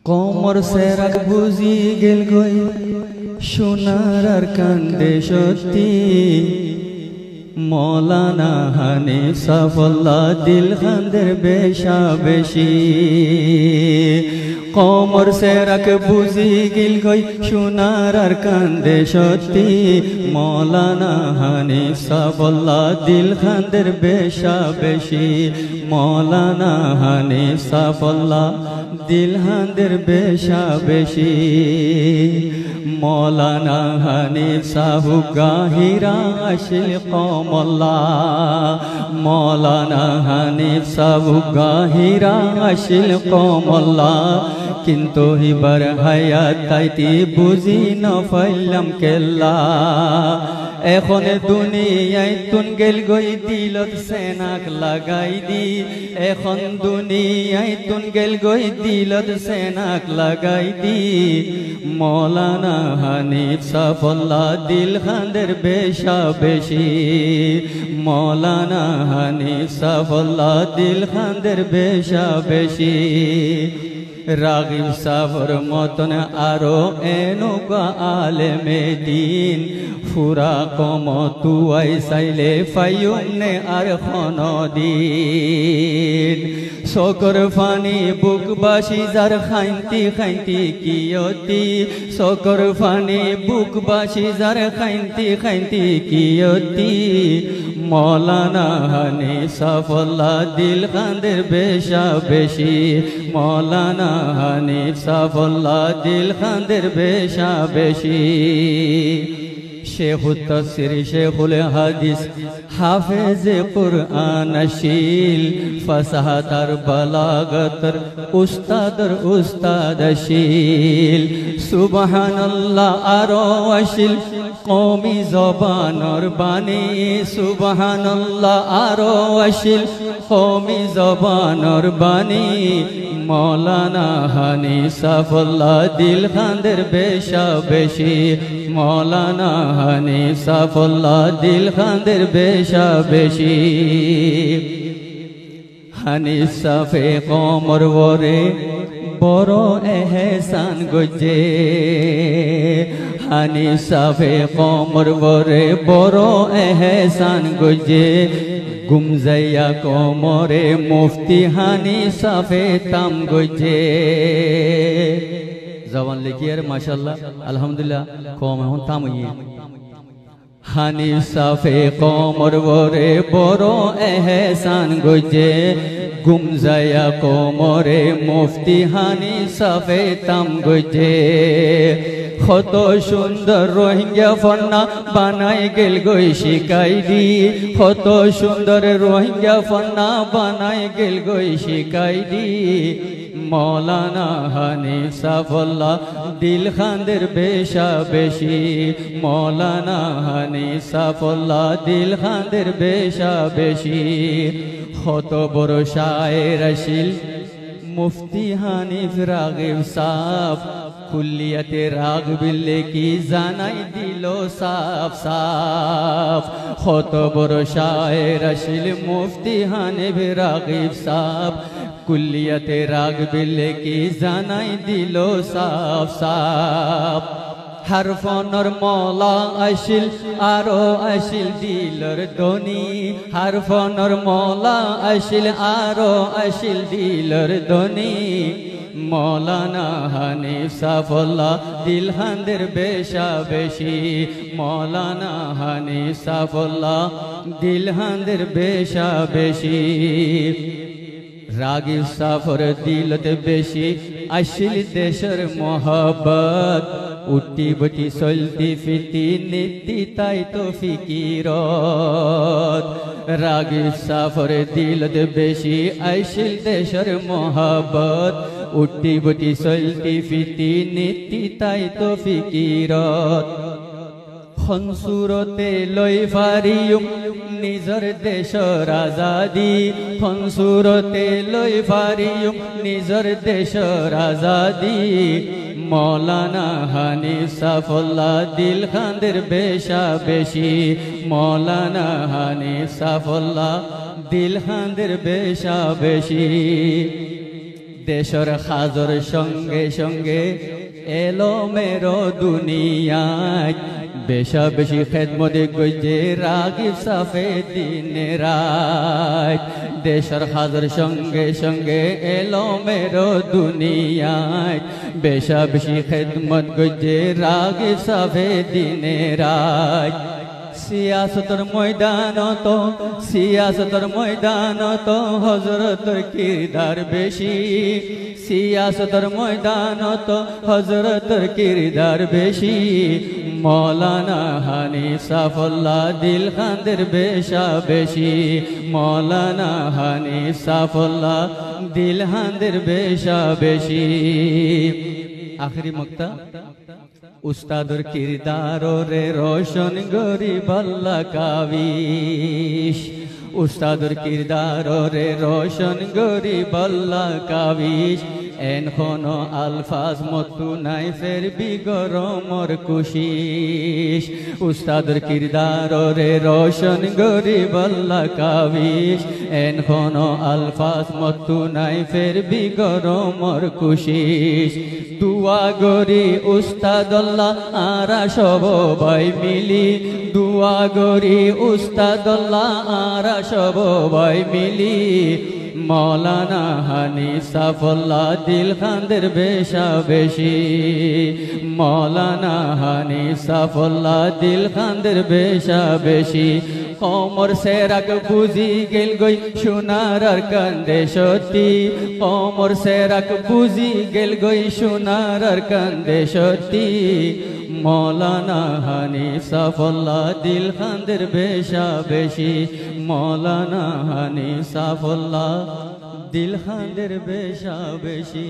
কোমর সেরাক বুঝি গেল গই সোনার আর কান্দে সত্যি মৌলানা হানিফ সাফুল্লাহ দিল খানদের বেশা বেশি কোমর সেরাক বুঝি গেল গই সোনার আর কান্দে সত্যি মৌলানা হানিফ সাফুল্লাহ দিল খানদের বেশা বেশি মৌলানা হানিফ সাফুল্লাহ দিল খানদের বেশা বেশি মৌলানা হানিফ সাহু গাহিরা আশিল কমল্লা মৌলানা হানিফ সাহু গাহিরা আশিল কমল্লা কিন্তু হিবার হায়াত তাইতি বুঝি না ফাইলাম কেল্লা এখন দুনিয়ায় তুন গেল গই দিলত সেনাক লাগাই দি এখন দুনিয়ায় তুন গেল গই দিলত সেনাক লাগাই দি মৌলানা হানিফ সাফুল্লাহ দিল খানদের বেশা বেশি মৌলানা হানিফ সাফুল্লাহ দিল খানদের বেশা বেশি রাগিব সাফর মতন আরো এনুকা আলেমে দিন ফুরা কম তুয়াই চাইলে ফাইনে আর দিন সকর ফানি বুকবাসী যার খাইন্তি খাইন্তি কিয়তি সকর ফানি বুকবাসী যার খাইন্তি খাইন্তি কিয়তি মৌলানা হানিফ সাফুল্লাহ দিল খানদের বেশা বেশি মৌলানা হানিফ সাফুল্লাহ দিল খানদের বেশা বেশি শেখুত তাফসীর শেখুল হাদিস হাফেজ কুরআন শিল ফাসাহাতার বালাগতর উস্তাদর উস্তাদ শিল সুবহানাল্লাহ আরো আশিল কওমি জবানর বাণী সুবহানাল্লাহ আরো আশিল কওমি জবানর বাণী মৌলানা হানিফ সাফুল্লাহ দিল খানদের বেশা বেশি মৌলানা হানিফ সাফুল্লাহ দিল খানদের বেশা বেশি হানিফ সাফে কোমর বরে বড় এহসান গজে হানিফ সাফে কোমর বরে বড় এহসান গজে গুমজাইয়া কোমরে মুফতি হানিফ সাফে তাম গজে জবান লিখিয়ার মাশাআল্লাহ আলহামদুলিল্লাহ কম এখন তাম হইয়ে হানিফ সাফে কোমর বরে বড় এহসান গজে গুমজাইয়া কোমরে মুফতি হানিফ সাফে তাম গজে কত সুন্দর রোহিঙ্গা ফন্না বানাই গেল গই শিকাই দি কত সুন্দর রোহিঙ্গা ফন্না বানাই গেল গই শিকাই দি মৌলানা হানিফ সাফুল্লাহ দিল খানদের বেশা বেশি মৌলানা হানিফ সাফুল্লাহ দিল খানদের বেশা বেশি কত বড় শায়ের আসিল মুফতি হানিফ রাগিব সাফ কুল্লিয়াতে রাগ বিল্লে কি জানাই দিল সাফ সাফ কত বড় শায়ের আসিল মুফতি হানিফ রাগিব সাফ কুল্লিয়াতে রাগ বিল্লে কি জানাই দিল সাফ সাফ হারফনর মৌলা আসিল আরো আসিল দিলর ধনী হারফনর মৌলা আসিল আরো আসিল দিলর ধনী মৌলানা হানিফ সাফুল্লাহ দিল খানদের বেশা বেশি মৌলানা হানিফ সাফুল্লাহ দিল খানদের বেশা বেশি রাগিব সাফর দিলতে বেশি আসিল দেশের মোহব্বত উঠতি বটি চলতি ফিরতি নীতি তাই তো ফিকিরত রাগিব সাফর দিলতে বেশি আসিল দেশের মোহব্বত উঠতি বটি চলতি ফিরতি নীতি তাই তো ফিকিরত খনসুরতে লই ফারিয়ুম নিজর দেশর আজাদি খনসুরতে লই ফারিয়ুম নিজর দেশর আজাদি মৌলানা হানিফ সাফুল্লাহ দিল খানদের বেশা বেশি মৌলানা হানিফ সাফুল্লাহ দিল খানদের বেশা বেশি দেশর হাজর সঙ্গে সঙ্গে এলো মেরো দুনিয়ায় বেশা বেশি খেদমত গইছে রাগিব সাফে দিনে রাত দেশর হাজর সঙ্গে সঙ্গে এলো মেরো দুনিয়ায় বেশা বেশি খেদমত গইছে রাগিব সাফে দিনে রাত সিয়াসতর ময়দানত হযরতের কিরদার বেশি সিয়াসতর ময়দানত হযরতের কিরদার বেশি মৌলানা হানিফ সাফুল্লাহ দিল খানদের বেশা বেশি মৌলানা হানিফ সাফুল্লাহ দিল খানদের বেশা বেশি আখরি মুক্তা উস্তাদর কিরদার রে রোশন গরিব আল্লাহ কাবিশ উস্তাদর কিরদার রে রোশন গরিব আল্লাহ কাবিশ এনখনো আলফাজ মতু নাই ফের বিগরমর কুশিশ উস্তাদর কিরদার রে রোশন গরিব আল্লাহ কাবিশ এনখনো আলফাজ মতু নাই ফের বিগরমর কুশিশ দুয়া গরি উস্তাদ আল্লাহ আরা সবাই মিলি দুয়া গরি উস্তাদ আল্লাহ আরা সবাই মিলি মৌলানা হানিফ সাফুল্লাহ দিল খানদের বেশা বেশি মৌলানা হানিফ সাফুল্লাহ দিল খানদের বেশা বেশি কমর সেরাক বুঝি গেল গই সোনার আর কান্দে সত্যি কমর সেরাক বুঝি গেল গই সোনার আর কান্দে সত্যি মৌলানা হানিফ সাফুল্লাহ দিল খানদের বেশা বেশি মৌলানা হানিফ সাফুল্লাহ দিল খানদের বেশা বেশি।